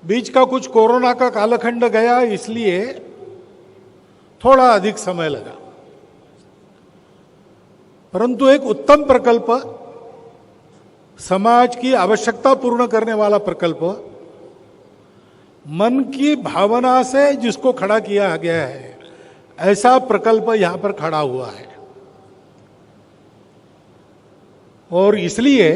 बीच का कुछ कोरोना का कालखंड गया, इसलिए थोड़ा अधिक समय लगा, परंतु एक उत्तम प्रकल्प, समाज की आवश्यकता पूर्ण करने वाला प्रकल्प, मन की भावना से जिसको खड़ा किया गया है, ऐसा प्रकल्प यहां पर खड़ा हुआ है। और इसलिए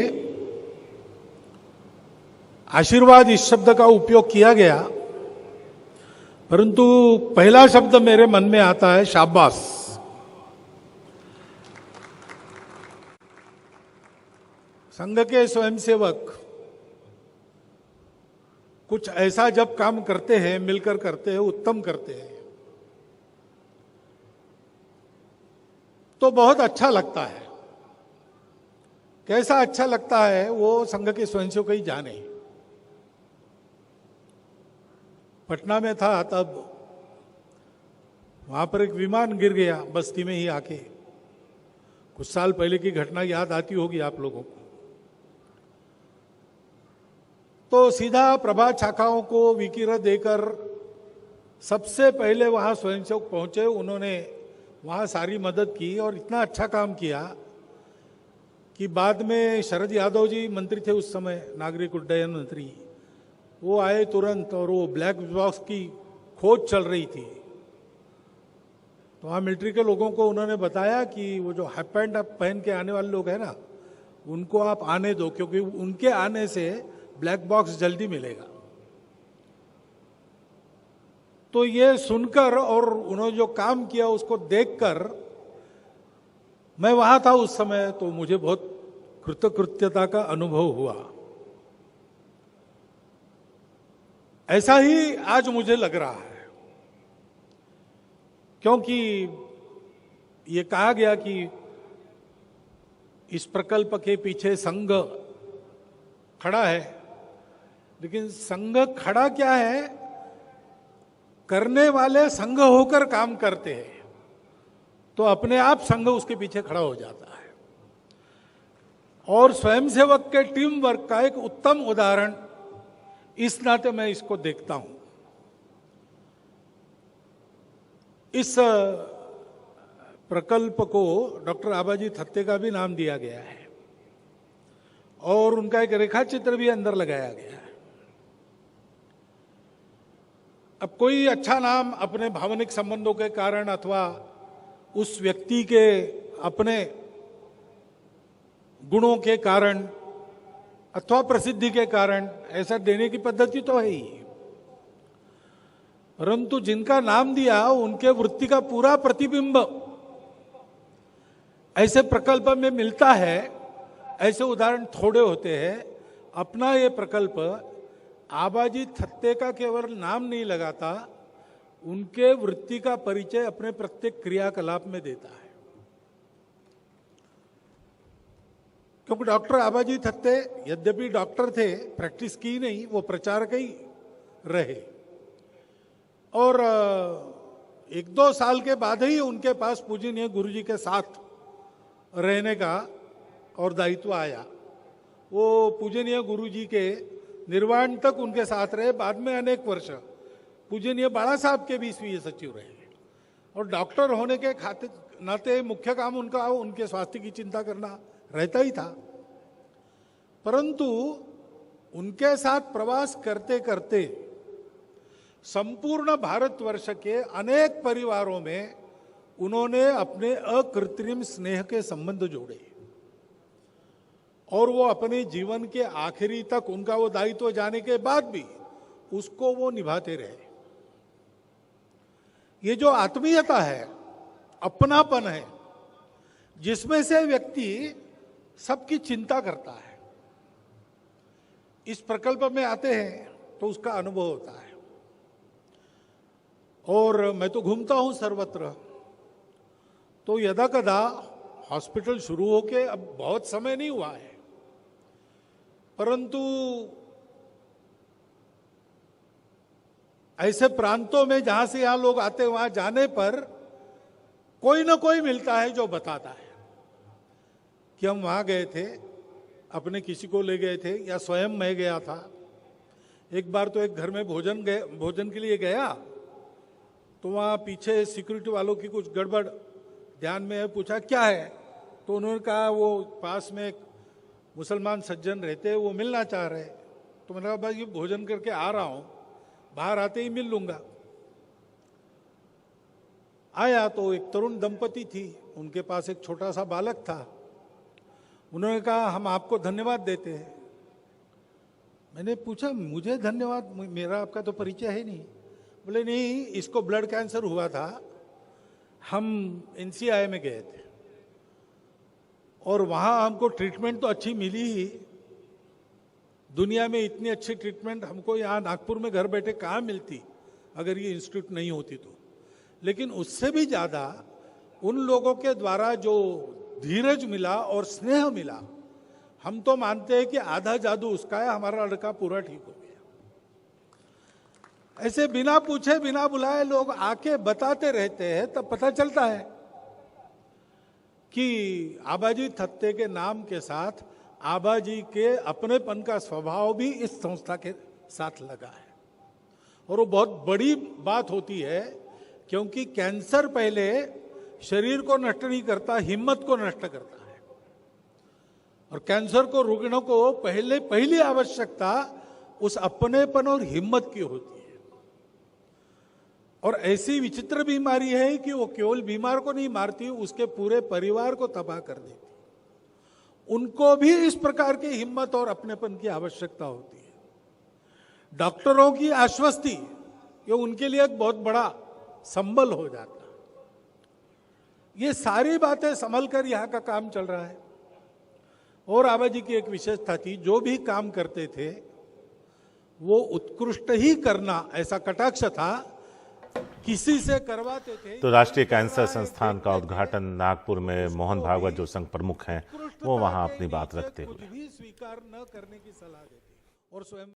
आशीर्वाद इस शब्द का उपयोग किया गया, परंतु पहला शब्द मेरे मन में आता है शाबाश। संघ के स्वयंसेवक कुछ ऐसा जब काम करते हैं, मिलकर करते हैं, उत्तम करते हैं, तो बहुत अच्छा लगता है। कैसा अच्छा लगता है वो संघ के स्वयंसेवक ही जाने। पटना में था तब, वहां पर एक विमान गिर गया बस्ती में ही आके। कुछ साल पहले की घटना याद आती होगी आप लोगों को। तो सीधा प्रभात शाखाओं को विकिरण देकर सबसे पहले वहां स्वयंसेवक पहुंचे। उन्होंने वहां सारी मदद की और इतना अच्छा काम किया कि बाद में शरद यादव जी मंत्री थे उस समय, नागरिक उड्डयन मंत्री, वो आए तुरंत और वो ब्लैक बॉक्स की खोज चल रही थी। तो वहाँ मिलिट्री के लोगों को उन्होंने बताया कि वो जो हाफ पैंट पहन के आने वाले लोग हैं ना, उनको आप आने दो, क्योंकि उनके आने से ब्लैक बॉक्स जल्दी मिलेगा। तो ये सुनकर और उन्होंने जो काम किया उसको देखकर, मैं वहां था उस समय, तो मुझे बहुत कृतकृत्यता का अनुभव हुआ। ऐसा ही आज मुझे लग रहा है, क्योंकि ये कहा गया कि इस प्रकल्प के पीछे संघ खड़ा है, लेकिन संघ खड़ा क्या है, करने वाले संघ होकर काम करते हैं, तो अपने आप संघ उसके पीछे खड़ा हो जाता है। और स्वयंसेवक के टीम वर्क का एक उत्तम उदाहरण इस नाते मैं इसको देखता हूं। इस प्रकल्प को डॉक्टर आबाजी थत्ते का भी नाम दिया गया है और उनका एक रेखा चित्र भी अंदर लगाया गया है। अब कोई अच्छा नाम अपने भावनिक संबंधों के कारण अथवा उस व्यक्ति के अपने गुणों के कारण अथवा प्रसिद्धि के कारण ऐसा देने की पद्धति तो है ही, परंतु जिनका नाम दिया उनके वृत्ति का पूरा प्रतिबिंब ऐसे प्रकल्प में मिलता है। ऐसे उदाहरण थोड़े होते हैं। अपना ये प्रकल्प आबाजी थत्ते का केवल नाम नहीं लगाता, उनके वृत्ति का परिचय अपने प्रत्येक क्रियाकलाप में देता है। क्योंकि डॉक्टर आबाजी थत्ते यद्यपि डॉक्टर थे, प्रैक्टिस की नहीं, वो प्रचारक ही रहे। और 1-2 साल के बाद ही उनके पास पूजनीय गुरुजी के साथ रहने का और दायित्व आया। वो पूजनीय गुरुजी के निर्वाण तक उनके साथ रहे। बाद में अनेक वर्ष पूजनीय बाला साहब के भी स्वीय सचिव रहे। और डॉक्टर होने के नाते मुख्य काम उनका उनके स्वास्थ्य की चिंता करना रहता ही था। परंतु उनके साथ प्रवास करते करते संपूर्ण भारतवर्ष के अनेक परिवारों में उन्होंने अपने अकृत्रिम स्नेह के संबंध जोड़े और वो अपने जीवन के आखिरी तक, उनका वो दायित्व जाने के बाद भी उसको वो निभाते रहे। ये जो आत्मीयता है, अपनापन है, जिसमें से व्यक्ति सबकी चिंता करता है, इस प्रकल्प में आते हैं तो उसका अनुभव होता है। और मैं तो घूमता हूं सर्वत्र, तो यदा कदा हॉस्पिटल शुरू होके अब बहुत समय नहीं हुआ है, परंतु ऐसे प्रांतों में जहां से यहां लोग आते हैं, वहां जाने पर कोई ना कोई मिलता है जो बताता है कि हम वहां गए थे, अपने किसी को ले गए थे, या स्वयं मैं गया था, एक बार तो एक घर में भोजन के लिए गया, तो वहाँ पीछे सिक्योरिटी वालों की कुछ गड़बड़ ध्यान में है, पूछा क्या है, तो उन्होंने कहा वो पास में एक मुसलमान सज्जन रहते, वो मिलना चाह रहे। तो मैंने कहा भाई ये भोजन करके आ रहा हूँ, बाहर आते ही मिल लूंगा। आया तो एक तरुण दंपति थी, उनके पास एक छोटा सा बालक था। उन्होंने कहा हम आपको धन्यवाद देते हैं। मैंने पूछा मुझे धन्यवाद, मेरा आपका तो परिचय है नहीं। बोले नहीं, इसको ब्लड कैंसर हुआ था, हम एनसीआई में गए थे और वहां हमको ट्रीटमेंट तो अच्छी मिली ही। दुनिया में इतनी अच्छी ट्रीटमेंट हमको यहाँ नागपुर में घर बैठे कहाँ मिलती अगर ये इंस्टीट्यूट नहीं होती तो। लेकिन उससे भी ज्यादा उन लोगों के द्वारा जो धीरज मिला और स्नेह मिला, हम तो मानते हैं कि आधा जादू उसका है, हमारा लड़का पूरा ठीक हो गया। ऐसे बिना पूछे बिना बुलाए लोग आके बताते रहते हैं, तब पता चलता है कि आबाजी थत्ते के नाम के साथ आबाजी के अपनेपन का स्वभाव भी इस संस्था के साथ लगा है। और वो बहुत बड़ी बात होती है, क्योंकि कैंसर पहले शरीर को नष्ट नहीं करता, हिम्मत को नष्ट करता है। और कैंसर को रोकने को पहली आवश्यकता उस अपनेपन और हिम्मत की होती है। और ऐसी विचित्र बीमारी है कि वो केवल बीमार को नहीं मारती, उसके पूरे परिवार को तबाह कर देती। उनको भी इस प्रकार की हिम्मत और अपनेपन की आवश्यकता होती है। डॉक्टरों की आश्वस्ति ये उनके लिए एक बहुत बड़ा संबल हो जाता। ये सारी बातें संभल कर यहाँ का काम चल रहा है। और आबाजी की एक विशेषता थी, जो भी काम करते थे वो उत्कृष्ट ही करना, ऐसा कटाक्ष था, किसी से करवाते थे। तो राष्ट्रीय कैंसर संस्थान का उद्घाटन नागपुर में मोहन भागवत जो संघ प्रमुख हैं वो वहां अपनी बात रखते हुए कुछ भी स्वीकार न करने की सलाह देते और स्वयं